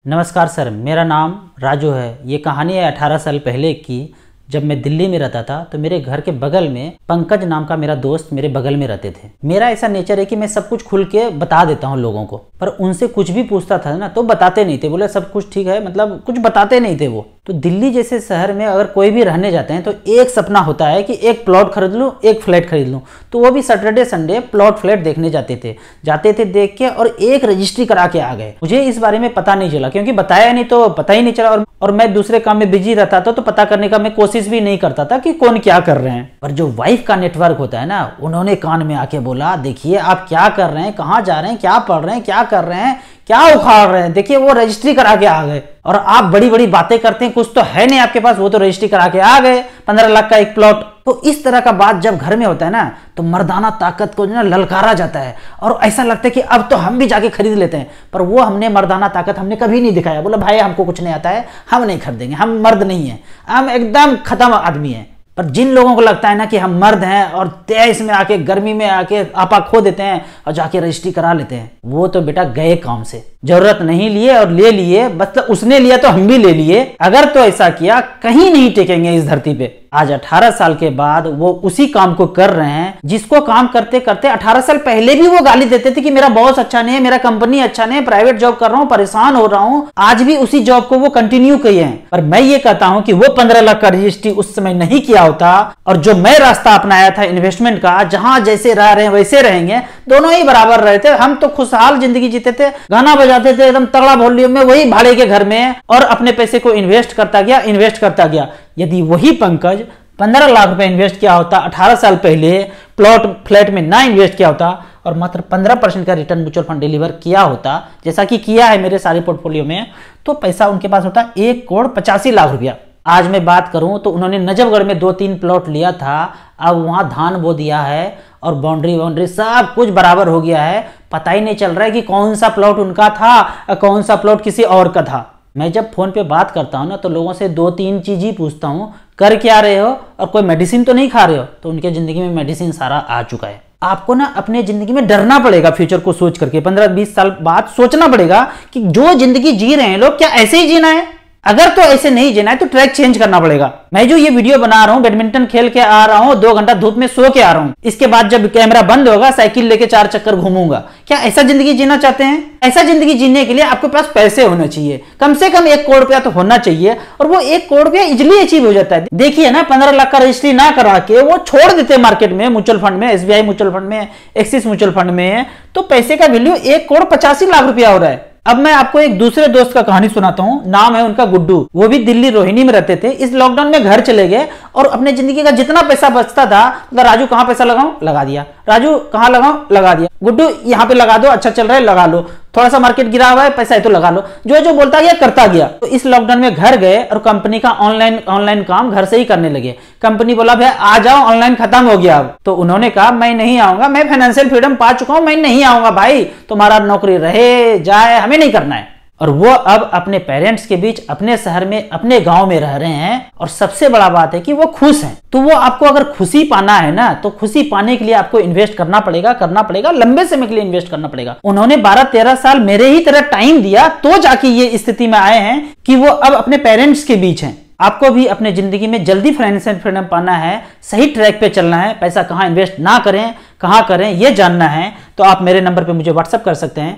नमस्कार सर, मेरा नाम राजू है। ये कहानी है 18 साल पहले की। जब मैं दिल्ली में रहता था तो मेरे घर के बगल में पंकज नाम का मेरा दोस्त मेरे बगल में रहते थे। मेरा ऐसा नेचर है कि मैं सब कुछ खुल के बता देता हूँ लोगों को, पर उनसे कुछ भी पूछता था ना तो बताते नहीं थे। बोले सब कुछ ठीक है, मतलब कुछ बताते नहीं थे वो। तो दिल्ली जैसे शहर में अगर कोई भी रहने जाते हैं तो एक सपना होता है कि एक प्लॉट खरीद लूँ, एक फ्लैट खरीद लूँ। तो वो भी सैटरडे संडे प्लॉट फ्लैट देखने जाते थे देख के, और एक रजिस्ट्री करा के आ गए। मुझे इस बारे में पता नहीं चला, क्योंकि बताया नहीं तो पता ही नहीं चला, और मैं दूसरे काम में बिजी रहता था तो पता करने का मैं कोशिश भी नहीं करता था कि कौन क्या कर रहे हैं। पर जो वाइफ का नेटवर्क होता है ना, उन्होंने कान में आके बोला, देखिए आप क्या कर रहे हैं, कहाँ जा रहे हैं, क्या पढ़ रहे हैं, क्या कर रहे हैं, क्या उखाड़ रहे हैं। देखिए वो रजिस्ट्री करा के आ गए, और आप बड़ी बड़ी बातें करते हैं, कुछ तो है नहीं आपके पास, वो तो रजिस्ट्री करा के आ गए, 15 लाख का एक प्लॉट। तो इस तरह का बात जब घर में होता है ना, तो मर्दाना ताकत को ना ललकारा जाता है, और ऐसा लगता है कि अब तो हम भी जाके खरीद लेते हैं। पर वो हमने मर्दाना ताकत हमने कभी नहीं दिखाया। बोला भाई हमको कुछ नहीं आता है, हम नहीं खरीदेंगे, हम मर्द नहीं है, हम एकदम खत्म आदमी है। पर जिन लोगों को लगता है ना कि हम मर्द हैं और 23 में आके गर्मी में आके आपा खो देते हैं और जाके रजिस्ट्री करा लेते हैं, वो तो बेटा गए काम से। जरूरत नहीं लिए और ले लिए, बस उसने लिया तो हम भी ले लिए। अगर तो ऐसा किया, कहीं नहीं टिकेंगे इस धरती पे। आज 18 साल के बाद वो उसी काम को कर रहे हैं जिसको काम करते करते 18 साल पहले भी वो गाली देते थे कि मेरा बॉस अच्छा नहीं है, मेरा कंपनी अच्छा नहीं है, प्राइवेट जॉब कर रहा हूँ, परेशान हो रहा हूँ। आज भी उसी जॉब को वो कंटिन्यू किए हैं। पर मैं ये कहता हूँ कि वो 15 लाख का रजिस्ट्री उस समय नहीं किया होता, और जो मैं रास्ता अपनाया था इन्वेस्टमेंट का, जहां जैसे रह रहे हैं वैसे रहेंगे, दोनों ही बराबर रहे थे। हम तो खुशहाल जिंदगी जीते थे, गाना बजाते थे एकदम तगड़ा वॉल्यूम में, वही भाड़े के घर में, और अपने पैसे को इन्वेस्ट करता गया। यदि वही पंकज 15 लाख रुपए इन्वेस्ट किया होता 18 साल पहले, प्लॉट फ्लैट में ना इन्वेस्ट किया होता, और मात्र 15% का रिटर्न म्यूचुअल फंड डिलीवर किया होता, जैसा कि किया है मेरे सारे पोर्टफोलियो में, तो पैसा उनके पास होता 1,85,00,000 रुपया। आज मैं बात करूं तो उन्होंने नजफगढ़ में 2-3 प्लॉट लिया था, अब वहां धान बो दिया है, और बाउंड्री सब कुछ बराबर हो गया है। पता ही नहीं चल रहा है कि कौन सा प्लॉट उनका था और कौन सा प्लॉट किसी और का था। मैं जब फोन पे बात करता हूँ ना, तो लोगों से 2-3 चीज ही पूछता हूँ, कर क्या रहे हो और कोई मेडिसिन तो नहीं खा रहे हो। तो उनके जिंदगी में मेडिसिन सारा आ चुका है। आपको ना अपने जिंदगी में डरना पड़ेगा, फ्यूचर को सोच करके 15-20 साल बाद सोचना पड़ेगा कि जो जिंदगी जी रहे हैं लोग, क्या ऐसे ही जीना है? अगर तो ऐसे नहीं जीना है तो ट्रैक चेंज करना पड़ेगा। मैं जो ये वीडियो बना रहा हूँ, बैडमिंटन खेल के आ रहा हूँ, 2 घंटा धूप में सो के आ रहा हूँ, इसके बाद जब कैमरा बंद होगा साइकिल लेके 4 चक्कर घूमूंगा। क्या ऐसा जिंदगी जीना चाहते हैं? ऐसा जिंदगी जीने के लिए आपके पास पैसे होने चाहिए, कम से कम 1 करोड़ रुपया तो होना चाहिए, और वो 1 करोड़ रुपया इजिली अचीव हो जाता है। देखिए ना, 15 लाख का रजिस्ट्री ना करा के वो छोड़ देते मार्केट में, म्यूचुअल फंड में, SBI म्यूचुअल फंड में, एक्सिस म्यूचुअल फंड में, तो पैसे का वैल्यू 1,85,00,000 रुपया हो रहा है। अब मैं आपको एक दूसरे दोस्त का कहानी सुनाता हूँ। नाम है उनका गुड्डू। वो भी दिल्ली रोहिणी में रहते थे। इस लॉकडाउन में घर चले गए, और अपने जिंदगी का जितना पैसा बचता था, मतलब राजू कहाँ पैसा लगाऊं, लगा दिया, राजू कहाँ लगाऊं, लगा दिया, गुड्डू यहाँ पे लगा दो, अच्छा चल रहा है लगा लो, थोड़ा सा मार्केट गिरा हुआ है, पैसा है तो लगा लो, जो जो बोलता गया करता गया। तो इस लॉकडाउन में घर गए और कंपनी का ऑनलाइन काम घर से ही करने लगे। कंपनी बोला भाई आ जाओ, ऑनलाइन खत्म हो गया अब। तो उन्होंने कहा मैं नहीं आऊंगा, मैं फाइनेंशियल फ्रीडम पा चुका हूं, मैं नहीं आऊंगा भाई, तुम्हारा नौकरी रहे जाए हमें नहीं करना है। और वो अब अपने पेरेंट्स के बीच, अपने शहर में, अपने गांव में रह रहे हैं, और सबसे बड़ा बात है कि वो खुश हैं। तो वो आपको अगर खुशी पाना है ना, तो खुशी पाने के लिए आपको इन्वेस्ट करना पड़ेगा, लंबे समय के लिए इन्वेस्ट करना पड़ेगा। उन्होंने 12-13 साल मेरे ही तरह टाइम दिया, तो जाके ये स्थिति में आए हैं कि वो अब अपने पेरेंट्स के बीच हैं। आपको भी अपने जिंदगी में जल्दी फाइनेंशियल फ्रीडम पाना है, सही ट्रैक पे चलना है, पैसा कहाँ इन्वेस्ट ना करें, कहाँ करें, ये जानना है, तो आप मेरे नंबर पे मुझे व्हाट्सएप कर सकते हैं।